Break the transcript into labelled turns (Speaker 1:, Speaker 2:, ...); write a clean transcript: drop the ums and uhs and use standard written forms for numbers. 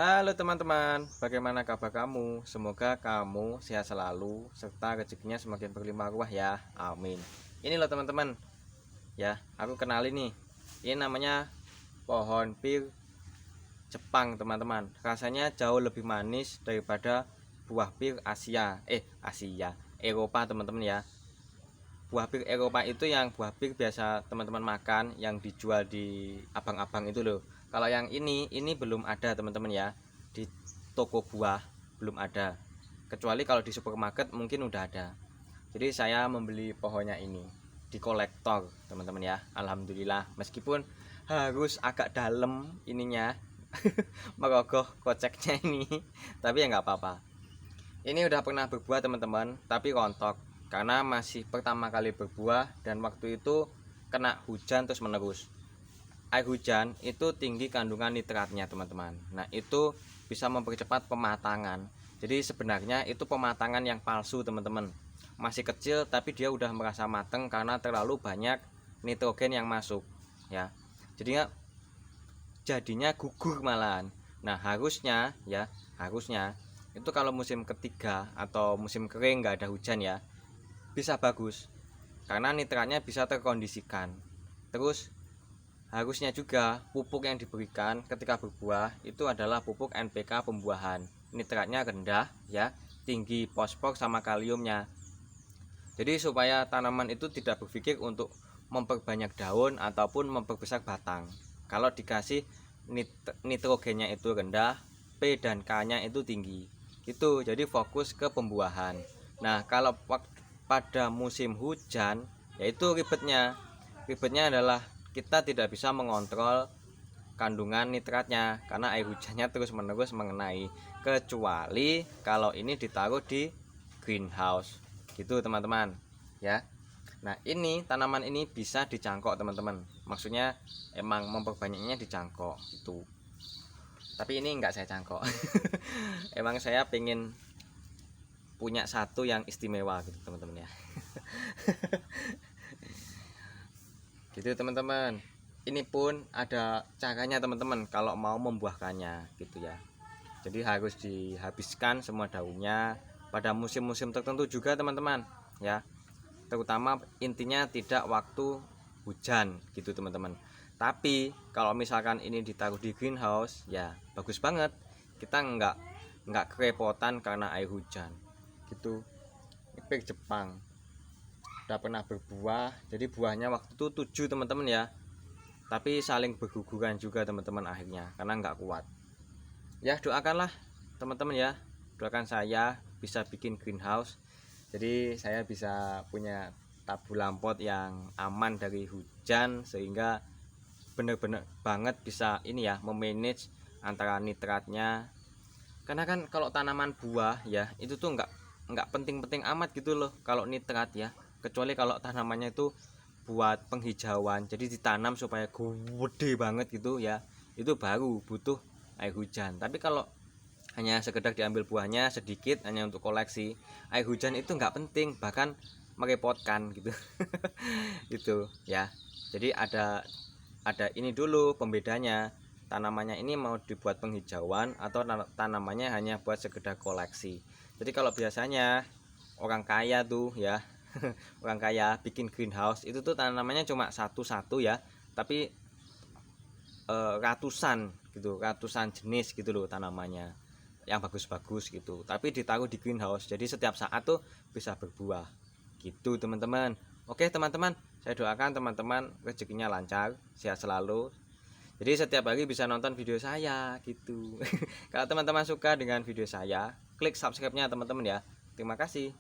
Speaker 1: Halo teman-teman, bagaimana kabar kamu? Semoga kamu sehat selalu serta rezekinya semakin berlimpah ruah ya. Amin. Ini loh teman-teman. Ya, aku kenalin nih. Ini namanya pohon pir Jepang, teman-teman. Rasanya jauh lebih manis daripada buah pir Asia, Eropa, teman-teman ya. Buah pir Eropa itu yang buah pir biasa teman-teman makan yang dijual di abang-abang itu loh. Kalau yang ini belum ada teman-teman ya. Di toko buah belum ada. Kecuali kalau di supermarket mungkin udah ada. Jadi saya membeli pohonnya ini di kolektor teman-teman ya. Alhamdulillah, meskipun harus agak dalam ininya merogoh koceknya ini, tapi ya nggak apa-apa. Ini udah pernah berbuah teman-teman, tapi rontok karena masih pertama kali berbuah dan waktu itu kena hujan terus menerus. Air hujan itu tinggi kandungan nitratnya teman-teman. Nah itu bisa mempercepat pematangan. Jadi sebenarnya itu pematangan yang palsu teman-teman. Masih kecil tapi dia udah merasa mateng karena terlalu banyak nitrogen yang masuk ya. Jadinya gugur malahan. Nah harusnya itu kalau musim ketiga atau musim kering nggak ada hujan ya bisa bagus karena nitratnya bisa terkondisikan. Terus harusnya juga pupuk yang diberikan ketika berbuah itu adalah pupuk NPK pembuahan, nitratnya rendah ya, tinggi fosfor sama kaliumnya. Jadi supaya tanaman itu tidak berpikir untuk memperbanyak daun ataupun memperbesar batang. Kalau dikasih nitrogennya itu rendah, P dan K nya itu tinggi gitu. Jadi fokus ke pembuahan. Nah kalau pada musim hujan yaitu ribetnya adalah kita tidak bisa mengontrol kandungan nitratnya karena air hujannya terus menerus mengenai, kecuali kalau ini ditaruh di greenhouse gitu teman-teman ya. Nah ini tanaman ini bisa dicangkok teman-teman, maksudnya emang memperbanyaknya dicangkok itu, tapi ini enggak saya cangkok. Emang saya pengen punya satu yang istimewa gitu teman-teman ya. Gitu teman-teman. Ini pun ada caranya teman-teman kalau mau membuahkannya gitu ya. Jadi harus dihabiskan semua daunnya pada musim-musim tertentu juga teman-teman ya. Terutama intinya tidak waktu hujan gitu teman-teman. Tapi kalau misalkan ini ditaruh di greenhouse ya bagus banget. Kita nggak kerepotan karena air hujan gitu. Pir Jepang udah pernah berbuah, jadi buahnya waktu itu 7 teman-teman ya, tapi saling berguguran juga teman-teman akhirnya karena nggak kuat ya. Doakanlah teman-teman ya, doakan saya bisa bikin greenhouse, jadi saya bisa punya tabu lampot yang aman dari hujan sehingga bener-bener banget bisa ini ya memanage antara nitratnya. Karena kan kalau tanaman buah ya itu tuh nggak penting-penting amat gitu loh kalau nitrat ya, kecuali kalau tanamannya itu buat penghijauan, jadi ditanam supaya gede banget gitu ya, itu baru butuh air hujan. Tapi kalau hanya sekedar diambil buahnya sedikit hanya untuk koleksi, air hujan itu nggak penting, bahkan merepotkan gitu. Itu ya. Jadi ada ini dulu pembedanya, tanamannya ini mau dibuat penghijauan atau tanamannya hanya buat sekedar koleksi. Jadi kalau biasanya orang kaya tuh ya, orang kaya bikin greenhouse itu tuh tanamannya cuma satu-satu ya, tapi ratusan jenis gitu loh tanamannya yang bagus-bagus gitu, tapi ditaruh di greenhouse jadi setiap saat tuh bisa berbuah gitu teman-teman. Oke teman-teman, saya doakan teman-teman rezekinya lancar, sehat selalu, jadi setiap hari bisa nonton video saya gitu. Kalau teman-teman suka dengan video saya, klik subscribe-nya teman-teman ya. Terima kasih.